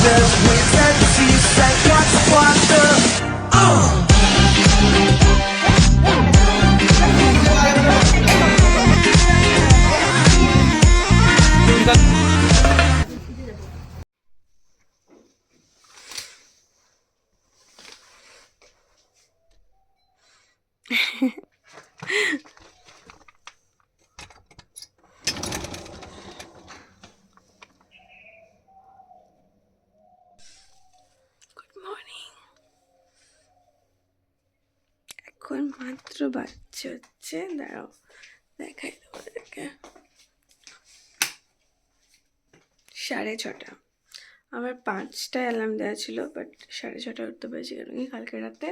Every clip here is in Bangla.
There's winds and seas that got water. এখন মাত্র বাচ্চা হচ্ছে, দাঁড়াও দেখাই তোমাদেরকে, 6:30। আমার 5টায় অ্যালার্ম দেওয়া ছিল, বাট 6:30 উঠতে পেরেছি কারণ কি কালকে রাতে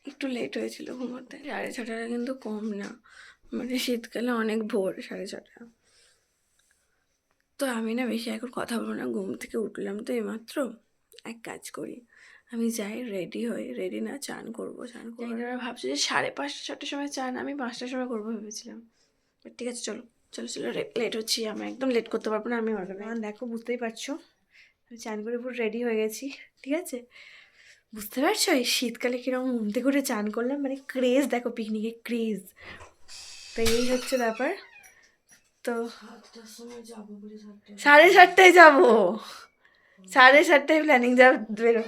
একটু লেট হয়েছিল ঘুমোতে। 6:30টা কিন্তু কম না, মানে শীতকালে অনেক ভোর 6:30। তো আমি না বেশি এখন কথা বলবো না, ঘুম থেকে উঠলাম তো এইমাত্র। এক কাজ করি, আমি যাই রেডি হই, রেডি না চান করবো। এরা ভাবছি যে 5:30-6টার সময় চান, আমি 5টার সময় করবো ভেবেছিলাম। ঠিক আছে, চলো চলো চলো, লেট হচ্ছি, আমি একদম লেট করতে পারবো না। আমি দেখো, বুঝতেই পারছো আমি চান করে পুরো রেডি হয়ে গেছি। ঠিক আছে, বুঝতে পারছো এই শীতকালে কিরকম ঘুম থেকে উঠে চান করলাম, মানে ক্রেজ দেখো, পিকনিকের ক্রেজ। তো এই হচ্ছে ব্যাপার। তো 7:30টায় যাবো, 7:30টায় প্ল্যানিং যা বেরো।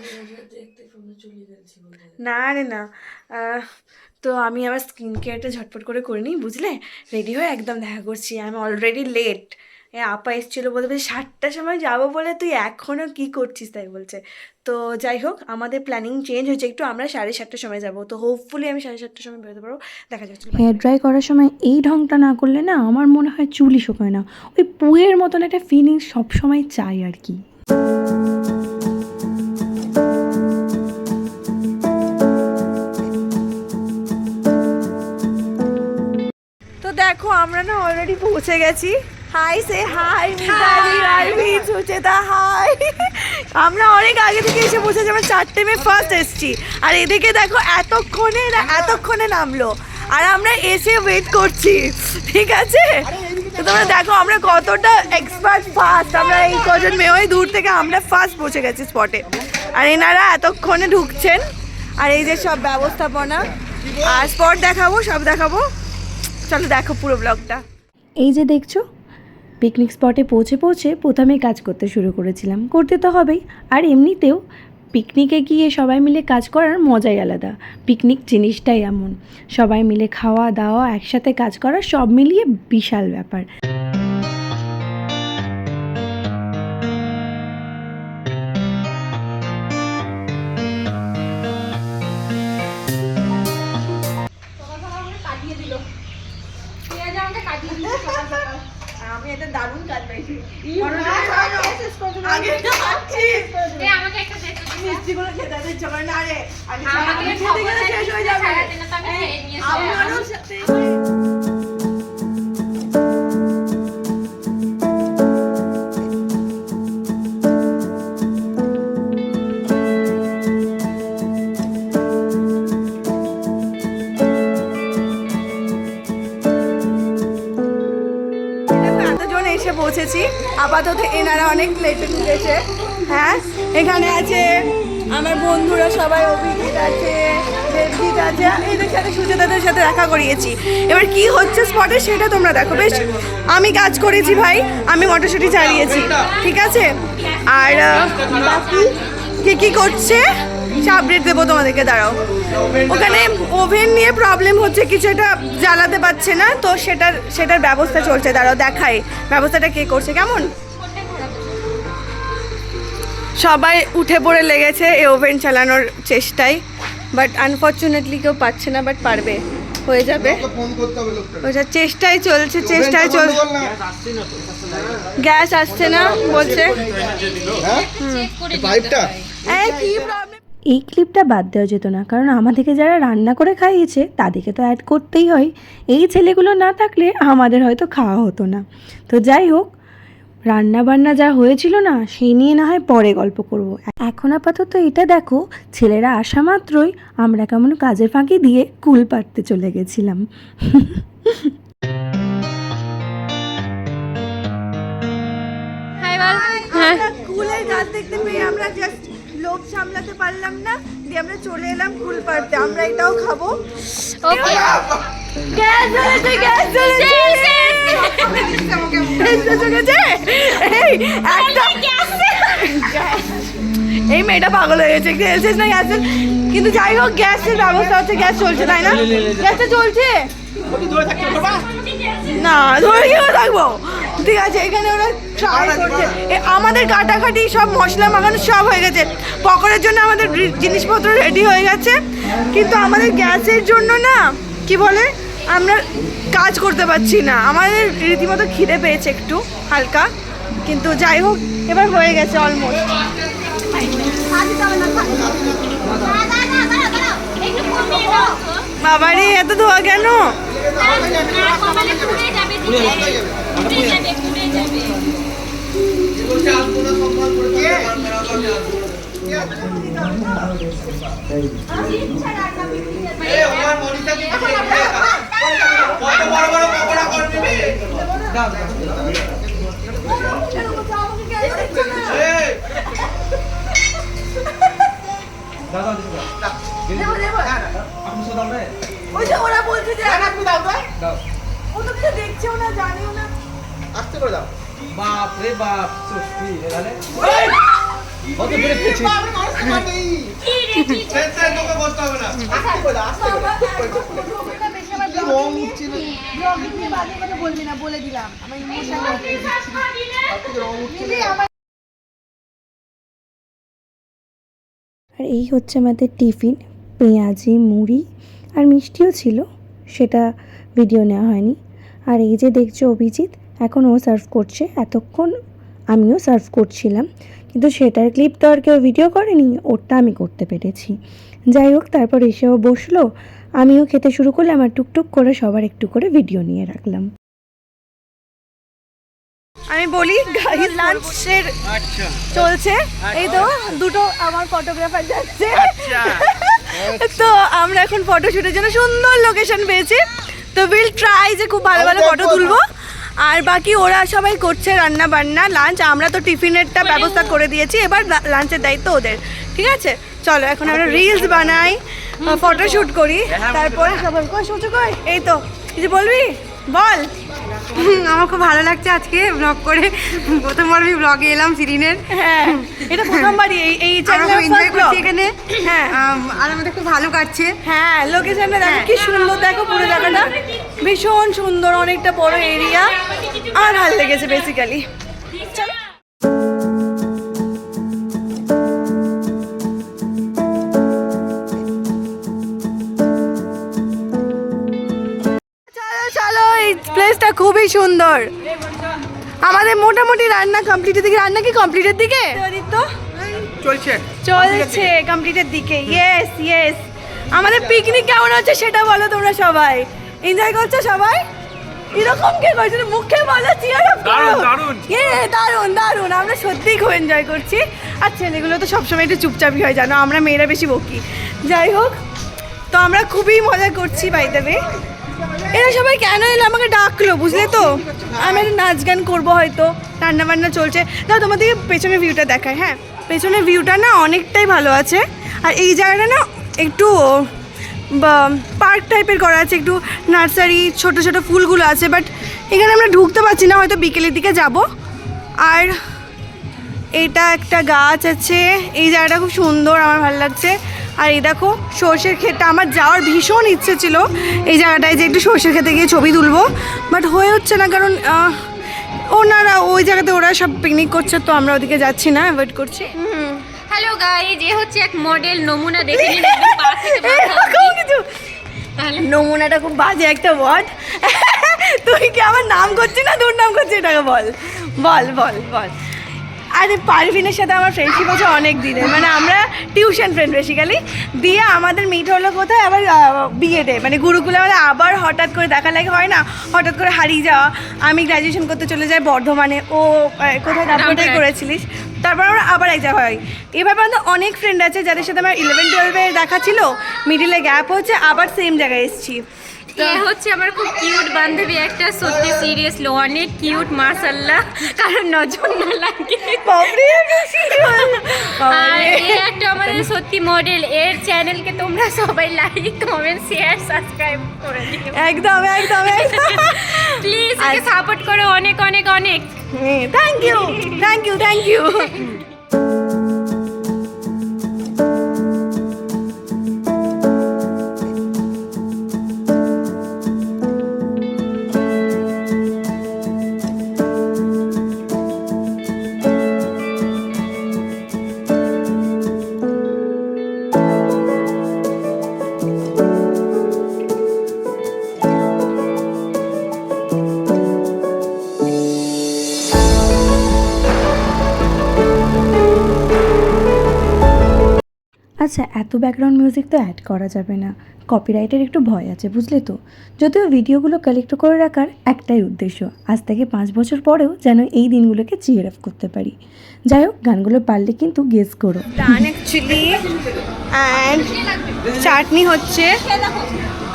না রে না, তো আমি আবার স্কিন কেয়ারটা ঝটপট করে নিই, বুঝলে? রেডি হয়ে একদম দেখা করছি, আমি অলরেডি লেট। আপা এসেছিলো, বলতে 7টার সময় যাবো বলে তুই এখনও কী করছিস, তাই বলছে। তো যাই হোক, আমাদের প্ল্যানিং চেঞ্জ হয়েছে একটু, আমরা 7:30টার সময় যাবো। তো হোপফুলি আমি 7:30টার সময় বেরোতে পারবো, দেখা যাচ্ছে। হেয়ার ড্রাই করার সময় এই ঢংটা না করলে না আমার মনে হয় চুলই শোকায় না। ওই পুয়ের মতন একটা ফিলিংস সবসময় চাই আর কি। তো দেখো আমরা না অলরেডি পৌঁছে গেছি। হাই সে হাই মিতালি, সুচেতা হাই। আমরা অনেক আগে থেকে এসে পৌঁছেছি, আমরা 4টে মে ফার্স্ট এসেছি। আর এদিকে দেখো এতক্ষণে নামলো, আর আমরা এসে ওয়েট করছি। ঠিক আছে, তো তোমরা দেখো আমরা কতটা এক্সপার্ট ফাস্ট। আমরা এই কজন মেয়ে ওই দূর থেকে আমরা ফার্স্ট পৌঁছে গেছি স্পটে, আর এনারা এতক্ষণে ঢুকছেন। আর এই যে সব ব্যবস্থাপনা আর স্পট দেখাবো, সব দেখাবো, চলো দেখো পুরো ব্লগটা। এই যে দেখছো, পিকনিক স্পটে পৌঁছে প্রথমেই কাজ করতে শুরু করেছিলাম, করতে তো হবেই। আর এমনিতেও পিকনিকে গিয়ে সবাই মিলে কাজ করার মজাই আলাদা। পিকনিক জিনিসটাই এমন, সবাই মিলে খাওয়া দাওয়া একসাথে কাজ করা, সব মিলিয়ে বিশাল ব্যাপার। আমি এটা দারুণ কাজ পাইছি। মিষ্টিগুলো খেতে ইচ্ছা করে না রে, খেতে গেলে শেষ হয়ে যাবে। আমারও সাথে এসে পৌঁছেছি। আপাতত এনারা অনেক লেটে ঢুকেছে। হ্যাঁ, এখানে আছে আমার বন্ধুরা সবাই, অভিজিৎ আছে, দেবজিৎ আছে, এদের সাথে সুচেতাদের সাথে দেখা করিয়েছি। এবার কি হচ্ছে স্পটে সেটা তোমরা দেখো। বেশ, আমি কাজ করেছি ভাই, আমি মটরশুঁটি চালিয়েছি। ঠিক আছে, আর বাকি কে কী করছে আপডেট দেবো তোমাদেরকে, দাঁড়াও। ওখানে ওভেন নিয়ে প্রবলেম হচ্ছে, কিছু একটা জ্বালাতে পারছে না, তো সেটার ব্যবস্থা চলছে। দাঁড়াও দেখাই ব্যবস্থাটা কে করছে। কেমন সবাই উঠে পড়ে লেগেছে এই ওভেন চালানোর চেষ্টায়, বাট আনফর্চুনেটলি কেউ পাচ্ছে না, বাট পারবে, হয়ে যাবে। ওইটা চেষ্টায় চলছে। গ্যাস আসছে না বলছে। কি প্রবলেম? এই ক্লিপটা বাদ দেওয়া যেত না, কারণ আমাদেরকে যারা রান্না করে খাইয়েছে তাদেরকে তো অ্যাড করতেই হয়। এই ছেলেগুলো না থাকলে আমাদের হয়তো খাওয়া হতো না। তো যাই হোক, রান্না বান্না যা হয়েছিল না, সেই নিয়ে না হয় পরে গল্প করব। এখন আপাতত এটা দেখো, ছেলেরা আসা মাত্রই আমরা কেমন কাজের ফাঁকি দিয়ে কুল পাড়তে চলে গেছিলাম। কুলের কাজ দেখতে পেয়ে আমরা জাস্ট লোভ সামলাতে পারলাম না, দিয়ে আমরা চলে এলাম ফুল পাড়তে। আমরা এটাও খাবো। ওকে গ্যাস জ্বলেছে, গ্যাস জ্বলেছে। এই মেয়েটা পাগল হয়ে গেছে, গ্যাস না গ্যাস। কিন্তু যাই হোক গ্যাসের ব্যবস্থা হচ্ছে, গ্যাস চলছে তাই না? গ্যাসটা চলছে না, ধরে কেউ থাকবো। ঠিক আছে, এখানে ওরা ট্রাই করছে। আমাদের কাটাকাটি সব মশলা মাখানো সব হয়ে গেছে, পকোড়ার জন্য আমাদের জিনিসপত্র রেডি হয়ে গেছে, কিন্তু আমাদের গ্যাসের জন্য না কি বলে আমরা কাজ করতে পারছি না। আমাদের রীতিমতো খিদে পেয়েছে একটু হালকা, কিন্তু যাই হোক এবার হয়ে গেছে অলমোস্ট। বাবারে এত ধোয়া কেন? ওই যে ওরা বলছে যে ও তো কিছু দেখছেও না, জানেও না। আস্তে করে দাও। বাপ রে বাপ, সত্যি রে তাহলে কত বেড়ে গেছে। কি রে কি সেন্টার তোকে বসতে হবে না। আস্তে করে দাও, আস্তে করে। এটা বেশি আমার রং উঠছিল। ব্লগিং নিয়ে বাজে কথা বলবি না, বলে দিলাম। আমার ইমোশন রং উঠছিল। আর এই হচ্ছে আমাদের টিফিন, পেঁয়াজি, মুড়ি আর মিষ্টিও ছিল, সেটা ভিডিও নেওয়া হয়নি। আর এই যে দেখছো অভিজিৎ, এখন ও সার্ভ করছে, এতক্ষণ আমিও সার্ভ করছিলাম, কিন্তু সেটার ক্লিপ তো আর কেউ ভিডিও করেনি, ওরটা আমি করতে পেরেছি। যাই হোক, তারপর এসেও বসলো, আমিও খেতে শুরু করলাম, আর টুকটুক করে সবার একটু করে ভিডিও নিয়ে রাখলাম। আমি বলি গাইস, লাঞ্চের চলছে, এই তো দুটো আমার ফটোগ্রাফার যাচ্ছে। তো আমরা এখন ফটোশুটের জন্য সুন্দর লোকেশন পেয়েছি, তো উইল ট্রাই যে খুব ভালো ভালো ফটো তুলবো। আর বাকি ওরা সবাই করছে রান্না বান্না, লাঞ্চ। আমরা তো টিফিনেরটা ব্যবস্থা করে দিয়েছি, এবার লাঞ্চের দায়িত্ব ওদের। ঠিক আছে, চলো এখন আমরা রিলস বানাই, ফটোশুট করি, তারপরে সবাই শুচু কর। এই তো কিছু বলবি, বল। আমার খুব ভালো লাগছে আজকে ব্লগ করে, প্রথমবার আমি ব্লগে এলাম সিরিনের। হ্যাঁ, এটা প্রথমবারই এই এনজয় করছি এখানে। হ্যাঁ, আর আমাদের খুব ভালো কাটছে। হ্যাঁ, লোকেশনটা দেখো কি সুন্দর, দেখো পুরো জায়গাটা ভীষণ সুন্দর, অনেকটা বড় এরিয়া, আমার ভালো লেগেছে বেসিক্যালি। চলো চলো, এই প্লেসটা খুবই সুন্দর। আমাদের মোটামুটি রান্না কমপ্লিটের দিকে। রান্না কি কমপ্লিটের দিকে? চলছে চলছে কমপ্লিটের দিকে। Yes yes. আমাদের পিকনিক কেমন হচ্ছে সেটা বলো তোমরা সবাই। এনজয় করছো সবাই? এরকম কে করছে, মুখে বলো, চিয়ার আপ করো। দারুণ। দারুণ দারুণ, আমরা সত্যিই খুব এনজয় করছি। আর ছেলেগুলো তো সবসময় একটু চুপচাপই হয় জানো, আমরা মেয়েরা বেশি বকি। যাই হোক, তো আমরা খুবই মজা করছি। বাই দ্য ওয়ে, এরা সবাই কেন এলো আমাকে ডাকলো, বুঝলে তো? আমি একটা নাচ গান করবো হয়তো, রান্না বান্না চলছে। দাও তোমাদেরকে পেছনের ভিউটা দেখায়। হ্যাঁ, পেছনের ভিউটা না অনেকটাই ভালো আছে। আর এই জায়গাটা না একটু পার্ক টাইপের করা আছে, একটু নার্সারি, ছোট ছোট ফুলগুলো আছে, বাট এখানে আমরা ঢুকতে পারছি না, হয়তো বিকেলের দিকে যাব। আর এটা একটা গাছ আছে, এই জায়গাটা খুব সুন্দর, আমার ভালো লাগছে। আর এই দেখো সর্ষের ক্ষেতটা, আমার যাওয়ার ভীষণ ইচ্ছে ছিল এই জায়গাটায়, যে একটু সর্ষের ক্ষেতে গিয়ে ছবি তুলবো, বাট হয়ে হচ্ছে না, কারণ ওনারা ওই জায়গাতে ওরা সব পিকনিক করছে, তো আমরা ওদিকে যাচ্ছি না, অ্যাভয়েড করছি। হ্যালো গাইস, যে হচ্ছে এক মডেল নমুনা, দেখে নিন একদম পাশ থেকে কিছু তাহলে নমুনাটা খুব বাজে একটা ওয়ার্ড। তুই কি আমার নাম করছিস না তোর নাম করছিস, এটাকে বল বল বল বল। আরে পারভিনের সাথে আমার ফ্রেন্ডশিপ আছে অনেক দিনের, মানে আমরা টিউশন ফ্রেন্ড বেসিক্যালি। দিয়ে আমাদের মিট হলো কোথায়, আবার বিএডে, মানে গুরুকুলে। আমাদের আবার হঠাৎ করে দেখা লাগে, হয় না, হঠাৎ করে হারিয়ে যাওয়া। আমি গ্র্যাজুয়েশন করতে চলে যাই বর্ধমানে, ও কোথায় রামপুরহাটে করেছিলিস, তারপর আমরা আবার এক জায়গায় হয়। এভাবে আমাদের অনেক ফ্রেন্ড আছে যাদের সাথে আমার 11-12-এ দেখা ছিল, মিডিলে গ্যাপ হচ্ছে, আবার সেম জায়গায় এসেছি। এ হচ্ছে আমার খুব কিউট বান্ধবী একটা, সত্যি সিরিয়াসলি অনেক কিউট মাশাআল্লাহ, কারণ নজর না লাগে। বাপরে আর এ একটা আমাদের সত্যি মডেল, এর চ্যানেলকে তোমরা সবাই লাইক কমেন্ট শেয়ার সাবস্ক্রাইব করে দিও, একদম একদম প্লিজ একে সাপোর্ট করো অনেক অনেক অনেক। Thank you thank you thank you. আচ্ছা, এত ব্যাকগ্রাউন্ড মিউজিক তো অ্যাড করা যাবে না, কপিরাইটের একটু ভয় আছে, বুঝলে তো। যদিও ভিডিওগুলো কালেক্ট করে রাখার একটাই উদ্দেশ্য, আজ থেকে 5 বছর পরেও যেন এই দিনগুলোকে চিয়ার আপ করতে পারি। যাই হোক, গানগুলো পারলে কিন্তু গেস করো। ডান অ্যাকচুয়ালি, অ্যান্ড চাটনি হচ্ছে,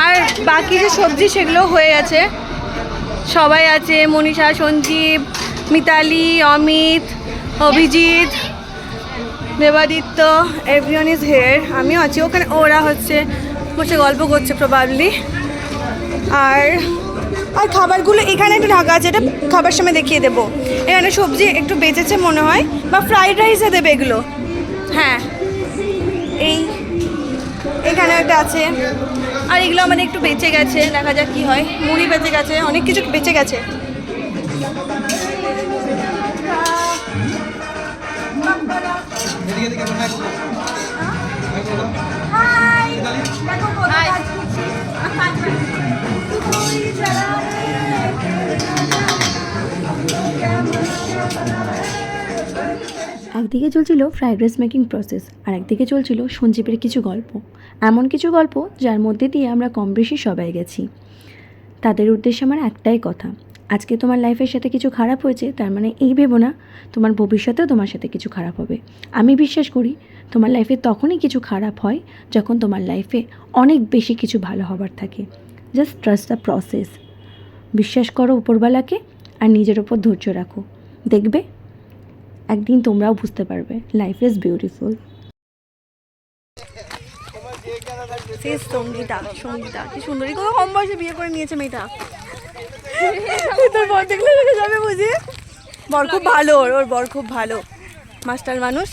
আর বাকি যে সবজি সেগুলো হয়ে গেছে। সবাই আছে, Manisha, Sanjeev, Mitali, Amit, Abhijit, Debaditya, everyone is here. আমিও আছি ওখানে, ওরা হচ্ছে বসে গল্প করছে প্রবাবলি। আর আর খাবারগুলো এখানে একটু ঢাকা আছে, এটা খাবার সময় দেখিয়ে দেবো। এখানে সবজি একটু বেঁচেছে মনে হয়, বা ফ্রাইড রাইসে দেবে এগুলো। হ্যাঁ, এই এখানে একটা আছে, আর এগুলো আমাদের একটু বেঁচে গেছে, দেখা যাক কী হয়। মুড়ি বেঁচে গেছে, অনেক কিছু বেঁচে গেছে। একদিকে চলছিল ফ্রাইড রাইস মেকিং প্রসেস, আর একদিকে চলছিল সঞ্জীবের কিছু গল্প, এমন কিছু গল্প যার মধ্যে দিয়ে আমরা কম বেশি সবাই গেছি। তাদের উদ্দেশ্যে আমার একটাই কথা, আজকে তোমার লাইফের সাথে কিছু খারাপ হয়েছে তার মানে এই ভেবো না তোমার ভবিষ্যতেও তোমার সাথে কিছু খারাপ হবে। আমি বিশ্বাস করি তোমার লাইফে তখনই কিছু খারাপ হয় যখন তোমার লাইফে অনেক বেশি কিছু ভালো হবার থাকে। জাস্ট ট্রাস্ট দ্য প্রসেস, বিশ্বাস করো উপরওয়ালাকে, আর নিজের ওপর ধৈর্য রাখো, দেখবে একদিন তোমরাও বুঝতে পারবে life is beautiful. Sangeeta, Sangeeta কি সুন্দরী, কত কম বয়সে বিয়ে করে নিয়েছে মেয়েটা। তোর বর দেখলে রেখে যাবে বুঝি। বর খুব ভালো, ওর বর খুব ভালো, মাস্টার মানুষ।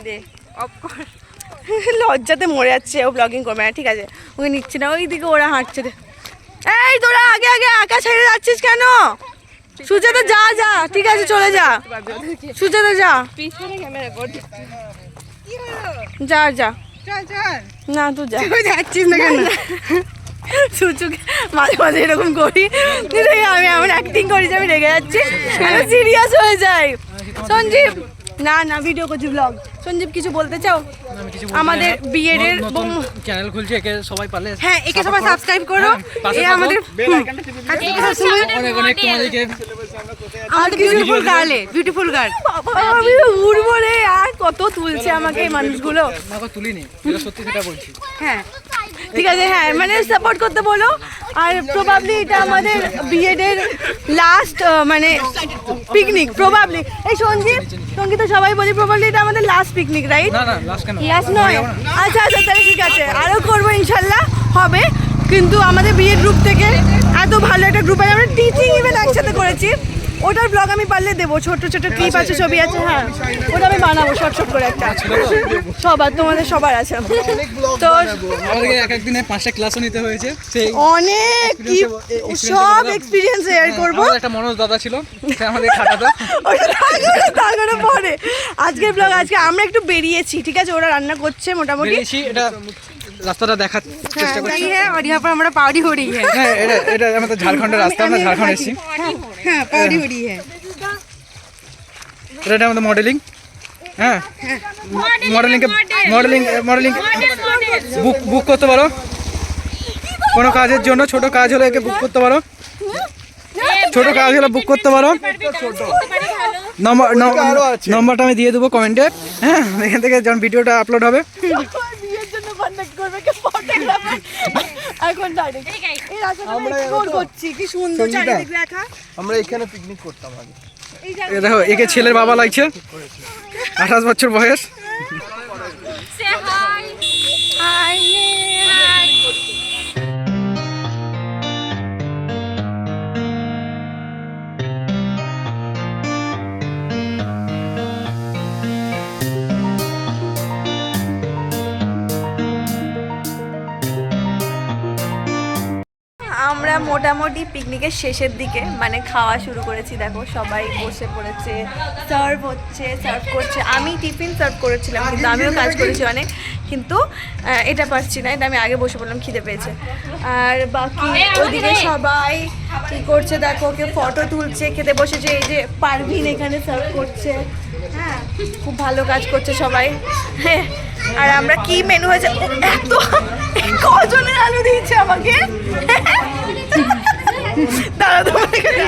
দে অফ কর, লজ্জাতে মরে যাচ্ছে ও, ব্লগিং করবে না, ঠিক আছে ওকে নিচ্ছি না। ওই দিকে ওরা হাঁটছে, এই তোরা আগে আগে একা ছেড়ে যাচ্ছিস কেন? সুজাতা যা যা, ঠিক আছে চলে যা, সুজাতা যা, যা যা, না তুই যা, যাচ্ছিস না কেন? সুচুক মাঝে মাঝে এরকম করি, আমি এমন অ্যাক্টিং করি যে আমি রেগে যাচ্ছি, সিরিয়াস হয়ে যাই। সঞ্জীব, না না ভিডিও করছি, ব্লগ। সঞ্জীব কিছু বলতে চাও? আমাদের বিএড এর চ্যানেল খুলছে, একে সবাই পারলে হ্যাঁ, একে সবাই সাবস্ক্রাইব করো। এ আমাদের অনেক অনেক তোমাদেরকে আমাদের বিউটিফুল গার্ল, বিউটিফুল গার্ল। আমি উড়বো রে, আর কত তুলছে আমাকে এই মানুষগুলো। আমাকে তুলিনি, যেটা সত্যি সেটা বলছি। হ্যাঁ ঠিক আছে, হ্যাঁ মানে সাপোর্ট করতে বলো। আর প্রবাবলি এটা আমাদের বিএড এর লাস্ট মানে পিকনিক, প্রবাবলি। এই সঞ্জীব, সঙ্গীত সবাই বলি প্রবাবলি এটা আমাদের লাস্ট পিকনিক, রাইট? না না, লাস্ট কেন? লাস্ট নয়? আচ্ছা আচ্ছা, তাহলে ঠিক আছে, আরও করবো ইনশাল্লাহ, হবে। কিন্তু আমাদের বিএড গ্রুপ থেকে এত ভালো একটা গ্রুপ আছে, আমরা টিচিং ইভেন্ট একসাথে করেছি, ওটার ব্লগ আমি পারলে দেবো, ছোট ছোট ক্লিপ আছে, ছবি আছে, হ্যাঁ ওটা আমি বানাবো শর্ট শর্ট করে একটা। সবার, তোমাদের সবার আছে তো। আমাদেরকে এক একদিনে 5টা ক্লাসও নিতে হয়েছে, সেই অনেক কি সব এক্সপিরিয়েন্স শেয়ার করবো। আমাদের একটা মনোজ দাদা ছিল, সে আমাদের খাটাতো। তারপরে পরে আজকের ব্লগ, আজকে আমরা একটু বেরিয়েছি, ঠিক আছে, ওরা রান্না করছে মোটামুটি। বেরিয়েছি, এটা রাস্তাটা দেখার চেষ্টা করছি। হ্যাঁ, और यहाँ पर हमारा पावड़ी हो रही है। হ্যাঁ, এটা আমাদের ঝাড়খণ্ডের রাস্তা, আমরা ঝাড়খণ্ড এসেছি। हाँ, पावड़ी हो रही है। এটা আমাদের মডেলিং। হ্যাঁ, মডেলিং বুক করতে পারো কোনো কাজের জন্য, ছোট কাজ হলে একে বুক করতে পারো, ছোট কাজ হলে বুক করতে পারো। নম্বরটা আমি দিয়ে দেবো কমেন্টে, হ্যাঁ, এখান থেকে যখন ভিডিওটা আপলোড হবে। এখন ডাইরেক্ট এই রাস্তাটা আমরা এক্সপ্লোর এখন- করছি, কি সুন্দর সঙ্গীতা। চারিদিক দেখা। আমরা এখানে পিকনিক করতাম আগে। এই এ দেখো একে ছেলের বাবা লাগছে, 28 বছর বয়স। সে হাই হাই হাই আমরা মোটামুটি পিকনিকের শেষের দিকে মানে খাওয়া শুরু করেছি। দেখো সবাই বসে পড়েছে, সার্ভ হচ্ছে, সার্ভ করছে। আমি টিফিন সার্ভ করেছিলাম, কিন্তু আমিও কাজ করেছি অনেক, কিন্তু এটা পারছি না, এটা আমি আগে বসে পড়লাম, খিদে পেয়েছে। আর বাকি ওদিকে সবাই কী করছে দেখো, কেউ ফটো তুলছে, খেতে বসেছে। এই যে পারভিন এখানে সার্ভ করছে, হ্যাঁ খুব ভালো কাজ করছে সবাই। হ্যাঁ, আর আমরা কি মেনু হয়েছে, এত কজনের আলু দিয়েছে আমাকে।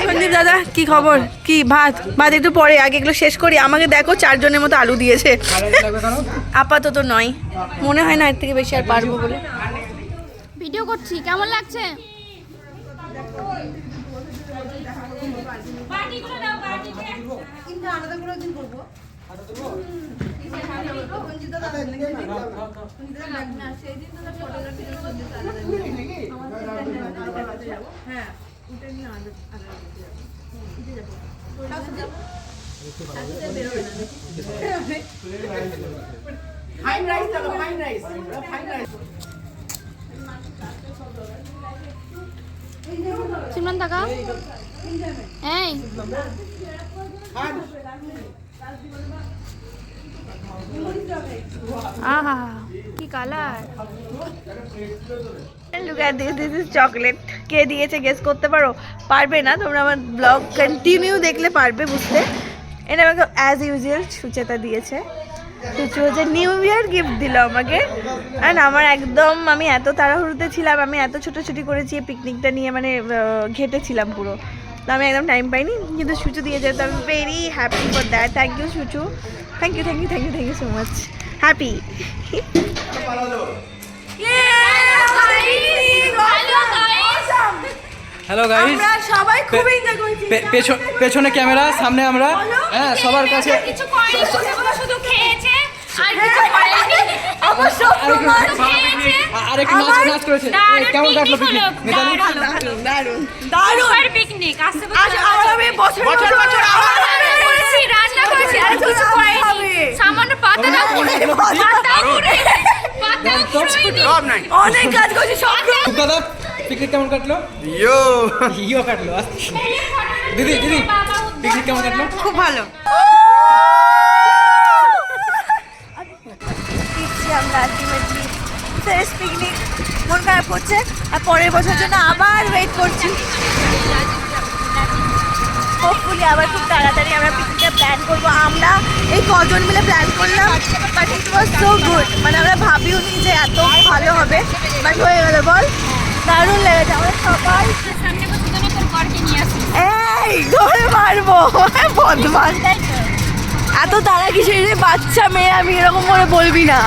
সন্দীপ দাদা কি খবর? কি ভাত ভাত একটু পরে, আগে এগুলো শেষ করি। আমাকে দেখো 4 জনের মতো আলু দিয়েছে। আপাতত নয়, মনে হয় না এর থেকে বেশি আর পারবো বলে। ভিডিও করছি, কেমন লাগছে? সিমরান টাকা এই আহা কি colour! Look at this, this is chocolate. কে দিয়েছে গেস করতে পারো? পারবে না, তোমরা আমার ব্লগ কন্টিনিউ দেখলে পারবে বুঝতে। এটা আমাকে অ্যাজ ইউজুয়াল সুচেতা দিয়েছে। সুচু হচ্ছে নিউ ইয়ার গিফট দিল আমাকে। আর আমার একদম, আমি এত তাড়াহুড়োতে ছিলাম, আমি এত ছোটাছুটি করেছি এই পিকনিকটা নিয়ে, মানে ঘেটেছিলাম পুরো, তো আমি একদম টাইম পাইনি, কিন্তু সুচু দিয়ে যেত। আমি very happy for that. Thank you Suchu, thank you thank you thank you thank you so much. Happy hello guys, আমরা সবাই খুব এনজয় করেছি। পেছনে ক্যামেরা, সামনে আমরা, হ্যাঁ সবার কাছে। কিছু করেনি, শুধু খেয়েছে আর কিছু করেনি। আমার সব প্রমাণ। আরেকটু নাচ করেছে। কেমন কাটলো পিকনিক মিতালি? দারুণ দারুণ পিকনিক আসছে আমি বছর বছর আবার করেছি, রান্না করেছি আর কিছু করেনি। সামান্য পাতাটা পুড়ে অনেক কাজ করছি সব। দাদা পিকনিক কেমন কাটলো? ইয়ো কাটলো। দিদি দিদি পিকনিক কেমন কাটলো? খুব ভালো। আমরা আলটিমেটলি শেষ পিকনিক, মন খারাপ করছে। আর পরের বছর জন্য আবার ওয়েট করছি। হোপফুলি আবার খুব তাড়াতাড়ি আমরা পিকনিকটা প্ল্যান করবো। আমরা এই কজন মিলে প্ল্যান করলাম, but it was so good. মানে আমরা ভাবিও নি যে এত ভালো হবে, বাট হয়ে গেল। বল, দারুণ লেগেছে। আমরা সবাই সামনে বসে তোর করকে নিয়ে আসি। এই ধরে মারবো, বদমাস। এত তারা কিসের রে, বাচ্চা মেয়ে, আমি এরকম করে বলবি না।